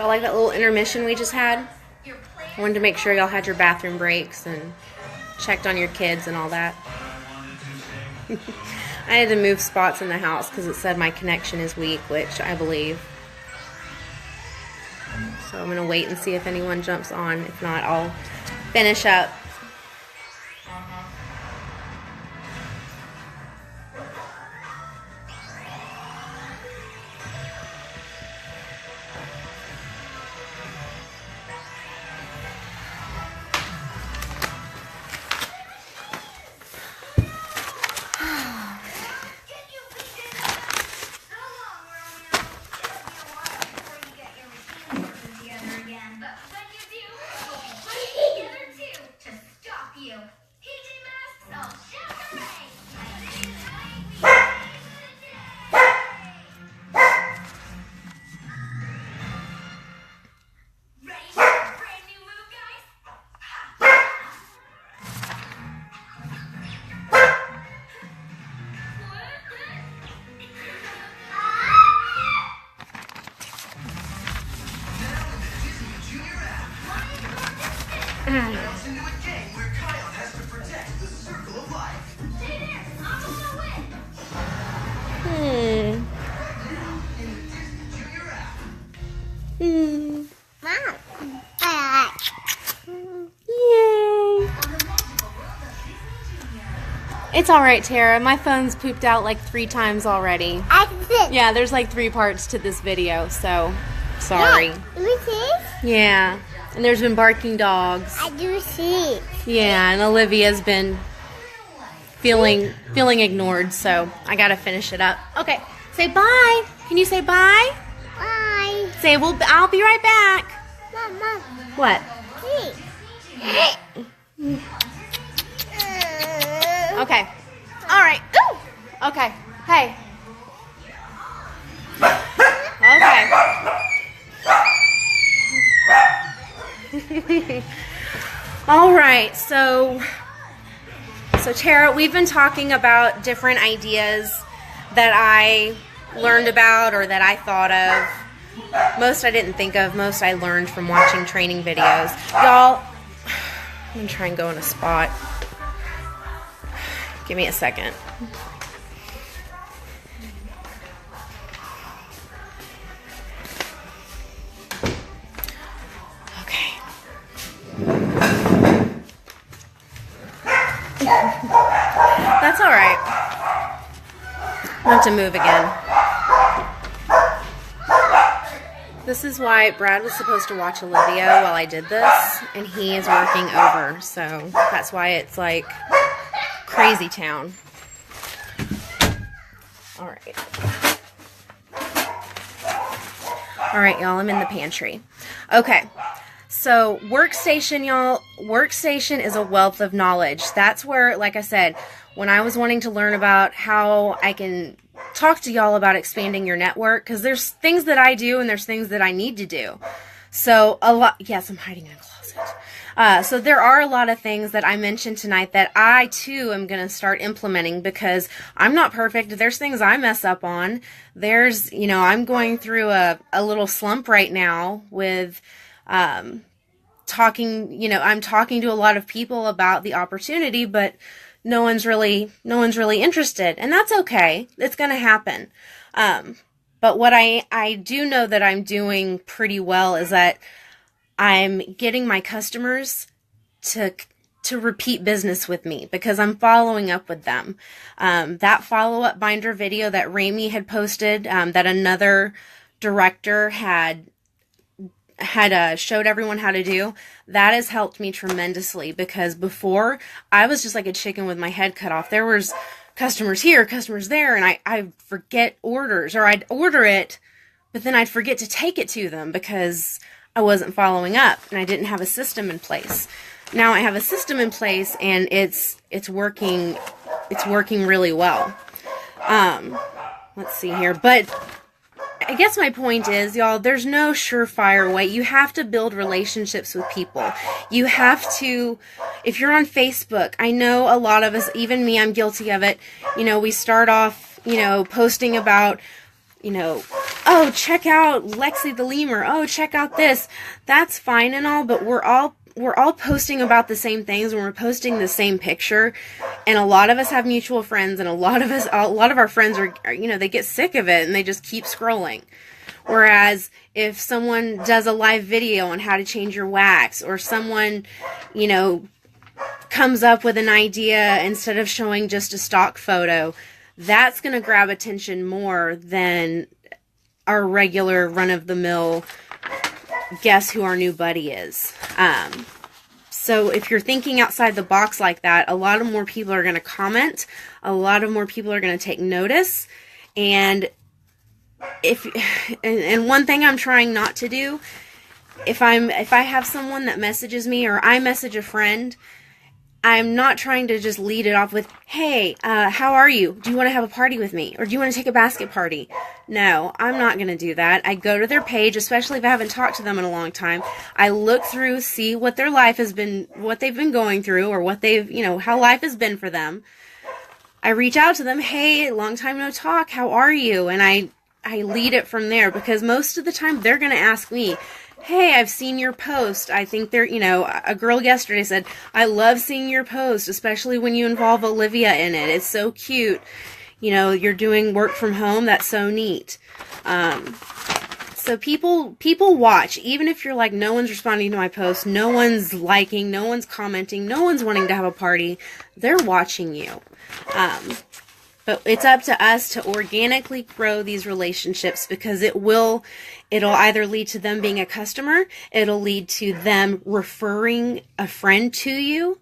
Y'all like that little intermission we just had? I wanted to make sure y'all had your bathroom breaks and checked on your kids and all that. I had to move spots in the house because it said my connection is weak, which I believe. So I'm going to wait and see if anyone jumps on. If not, I'll finish up. Yay! It's alright, Tara. My phone's pooped out like 3 times already. Yeah, there's like 3 parts to this video, so sorry. Yeah, and there's been barking dogs. I do see. Yeah, and Olivia's been feeling ignored, so I gotta finish it up. Okay, say bye. Can you say bye? Bye. Say, I'll be right back. Mom. What? Hey. Okay. All right. Ooh. Okay. Hey. Okay. All right. So Tara, we've been talking about different ideas that I learned about or that I thought of. Most I didn't think of. Most I learned from watching training videos. Y'all, I'm going to try and go in a spot. Give me a second. Okay. That's all right. I have to move again. This is why Brad was supposed to watch Olivia while I did this, and he is working over, so that's why it's like crazy town. Alright. Alright, y'all, I'm in the pantry. Okay, so workstation, y'all. Workstation is a wealth of knowledge. That's where, like I said, when I was wanting to learn about how I can talk to y'all about expanding your network, because there's things that I do and there's things that I need to do. So a lot, yes, I'm hiding in a closet. So there are a lot of things that I mentioned tonight that I too am going to start implementing because I'm not perfect. There's things I mess up on. There's, I'm going through a little slump right now with talking, I'm talking to a lot of people about the opportunity, but no one's really interested, and that's okay. It's going to happen. But what I do know that I'm doing pretty well is that I'm getting my customers to repeat business with me because I'm following up with them. That follow-up binder video that Ramey had posted, that another director had showed everyone how to do, that has helped me tremendously because before I was just like a chicken with my head cut off. There was customers here, customers there, and I'd forget orders, or I'd order it, but then I'd forget to take it to them because I wasn't following up and I didn't have a system in place. Now I have a system in place and it's working really well. Let's see here, but I guess my point is, y'all, there's no surefire way. You have to build relationships with people. You have to, if you're on Facebook, I know a lot of us, even me, I'm guilty of it. We start off, posting about, oh, check out Lexi the lemur. Oh, check out this. That's fine and all, but we're all posting about the same things, and we're posting the same picture. And a lot of us have mutual friends, and a lot of our friends are they get sick of it and they just keep scrolling. Whereas if someone does a live video on how to change your wax, or someone, comes up with an idea instead of showing just a stock photo, that's going to grab attention more than our regular run-of-the-mill guess who our new buddy is. So if you're thinking outside the box like that, a lot of more people are going to comment. A lot of more people are going to take notice. And and one thing I'm trying not to do, if I have someone that messages me, or I message a friend, I'm not trying to just lead it off with, hey, how are you? Do you want to have a party with me? Or do you want to take a basket party? No, I'm not going to do that. I go to their page, especially if I haven't talked to them in a long time. I look through, see what their life has been, what they've been going through, or what they've, how life has been for them. I reach out to them, hey, long time no talk, how are you? And I lead it from there, because most of the time they're going to ask me, hey, I've seen your post. I think a girl yesterday said, I love seeing your post, especially when you involve Olivia in it. It's so cute. You're doing work from home. That's so neat. So people watch, even if you're like, no one's responding to my post, no one's liking, no one's commenting, no one's wanting to have a party. They're watching you. But it's up to us to organically grow these relationships, because it'll either lead to them being a customer, it'll lead to them referring a friend to you,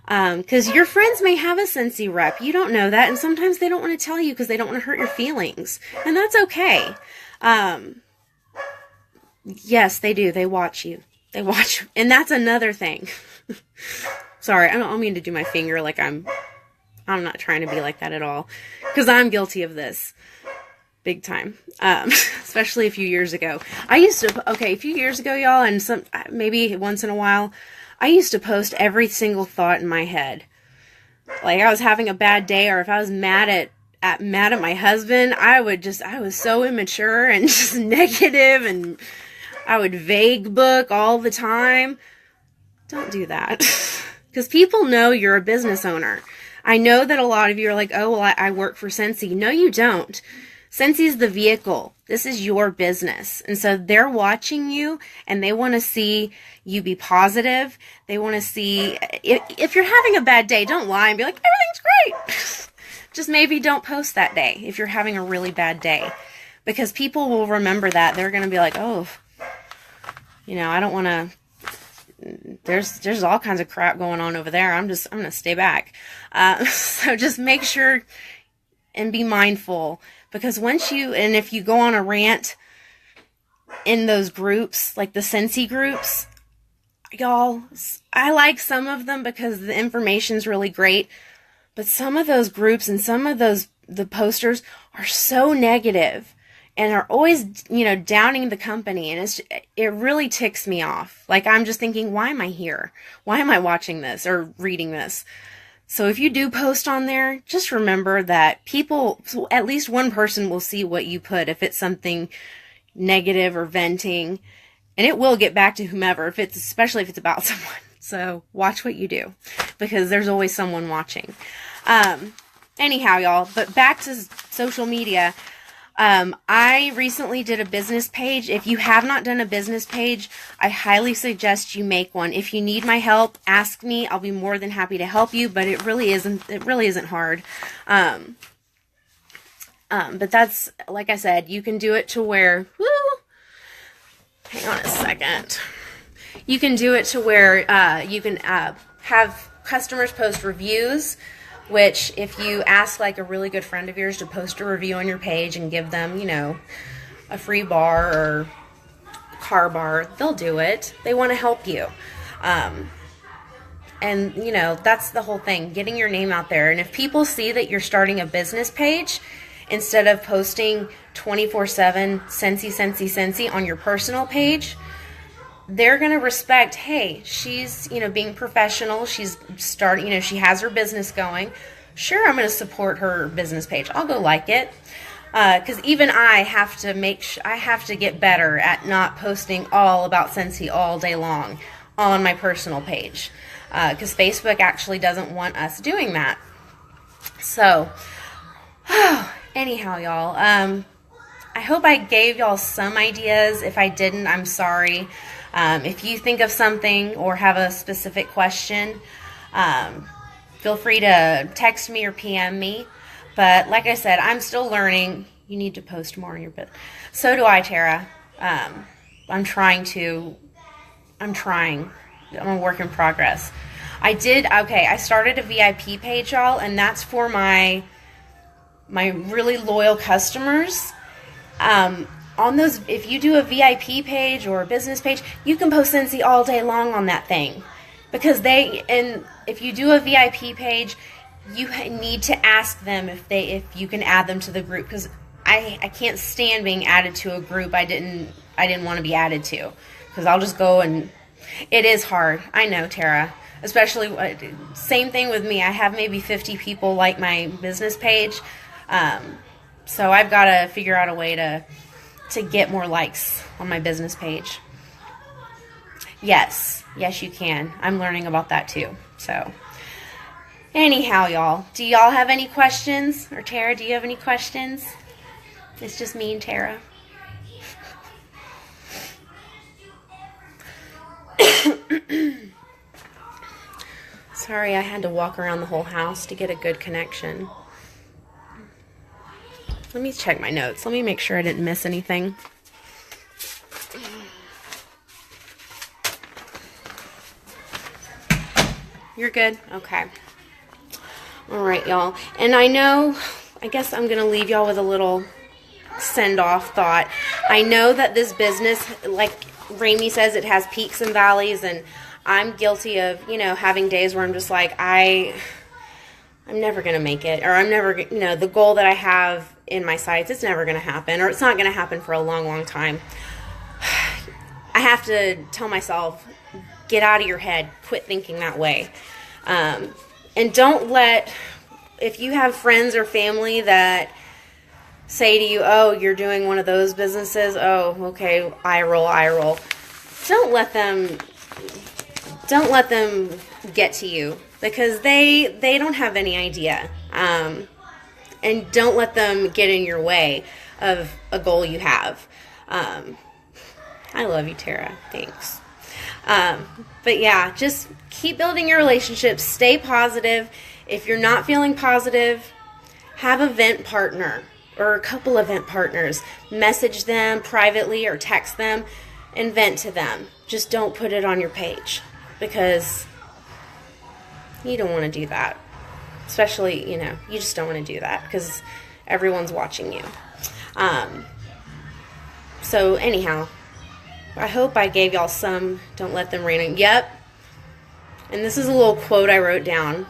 because your friends may have a Scentsy rep. You don't know that, and sometimes they don't want to tell you because they don't want to hurt your feelings, and that's okay. Yes, they do. They watch you. They watch, and that's another thing. Sorry, I don't mean to do my finger like I'm not trying to be like that at all, because I'm guilty of this big time, especially a few years ago. A few years ago, y'all, and maybe once in a while, I used to post every single thought in my head. Like, I was having a bad day, or if I was mad at my husband, I was so immature and just negative, and I would vague book all the time. Don't do that, because people know you're a business owner. I know that a lot of you are like, oh, well, I work for Scentsy. No, you don't. Scentsy is the vehicle. This is your business. And so they're watching you, and they want to see you be positive. They want to see, if you're having a bad day, don't lie and be like, everything's great. Just maybe don't post that day if you're having a really bad day, because people will remember that. They're going to be like, oh, I don't want to. There's all kinds of crap going on over there. I'm going to stay back. So just make sure and be mindful, because if you go on a rant in those groups, like the Scentsy groups, y'all, I like some of them because the information's really great, but some of those groups and some of the posters are so negative and are always, downing the company, and it really ticks me off. Like, I'm just thinking, why am I here? Why am I watching this or reading this? So if you do post on there, just remember that at least one person will see what you put if it's something negative or venting, and it will get back to whomever, especially if it's about someone. So watch what you do, because there's always someone watching. Anyhow, y'all, but back to social media. I recently did a business page. If you have not done a business page, I highly suggest you make one. If you need my help, ask me. I'll be more than happy to help you, but it really isn't hard. But that's, like I said, you can do it to where, hang on a second. You can do it to where, you can, have customers post reviews, which if you ask like a really good friend of yours to post a review on your page and give them, a free bar or car bar, they'll do it. They want to help you. And, that's the whole thing, getting your name out there. And if people see that you're starting a business page, instead of posting 24/7 Scentsy, Scentsy, Scentsy on your personal page, they're going to respect, hey, she's, being professional. She's she has her business going. Sure, I'm going to support her business page. I'll go like it. Because even I have to I have to get better at not posting all about Scentsy all day long on my personal page. Because Facebook actually doesn't want us doing that. So, anyhow, y'all, I hope I gave y'all some ideas. If I didn't, I'm sorry. If you think of something or have a specific question, feel free to text me or PM me. But like I said, I'm still learning. You need to post more on your bit. So do I, Tara. I'm trying. I'm a work in progress. I started a VIP page, y'all, and that's for my really loyal customers. On those, if you do a VIP page or a business page, you can post Scentsy all day long on that thing. Because if you do a VIP page, you need to ask them if you can add them to the group. Because I can't stand being added to a group I didn't want to be added to. Because I'll just go and it is hard. I know, Tara. Especially, same thing with me. I have maybe 50 people like my business page. So I've got to figure out a way to get more likes on my business page. Yes, you can. I'm learning about that too. So, anyhow, y'all, do y'all have any questions? Or Tara, do you have any questions? It's just me and Tara. Sorry, I had to walk around the whole house to get a good connection. Let me check my notes. Let me make sure I didn't miss anything. You're good? Okay. All right, y'all. And I guess I'm going to leave y'all with a little send-off thought. I know that this business, like Ramey says, it has peaks and valleys, and I'm guilty of, having days where I'm just like, I'm never going to make it, or I'm never, the goal that I have in my sights, it's never going to happen, or it's not going to happen for a long, long time. I have to tell myself, get out of your head, quit thinking that way. And don't if you have friends or family that say to you, oh, you're doing one of those businesses, oh, okay, eye roll. Don't let them get to you, because they don't have any idea. And don't let them get in your way of a goal you have. I love you, Tara. Thanks. But yeah, just keep building your relationships. Stay positive. If you're not feeling positive, have a vent partner or a couple of vent partners. Message them privately or text them and vent to them. Just don't put it on your page, because you don't want to do that. Especially, you just don't want to do that because everyone's watching you. So anyhow, I hope I gave y'all some don't let them rain on. Yep. And this is a little quote I wrote down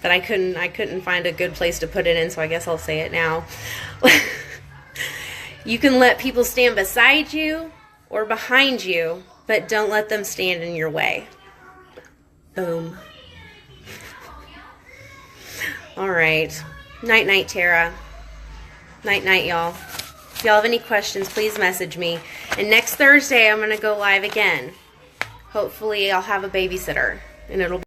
that I couldn't find a good place to put it in, so I guess I'll say it now. You can let people stand beside you or behind you, but don't let them stand in your way. Boom. All right. Night, Tara. Night, y'all. If y'all have any questions, please message me. And next Thursday, I'm going to go live again. Hopefully, I'll have a babysitter, and it'll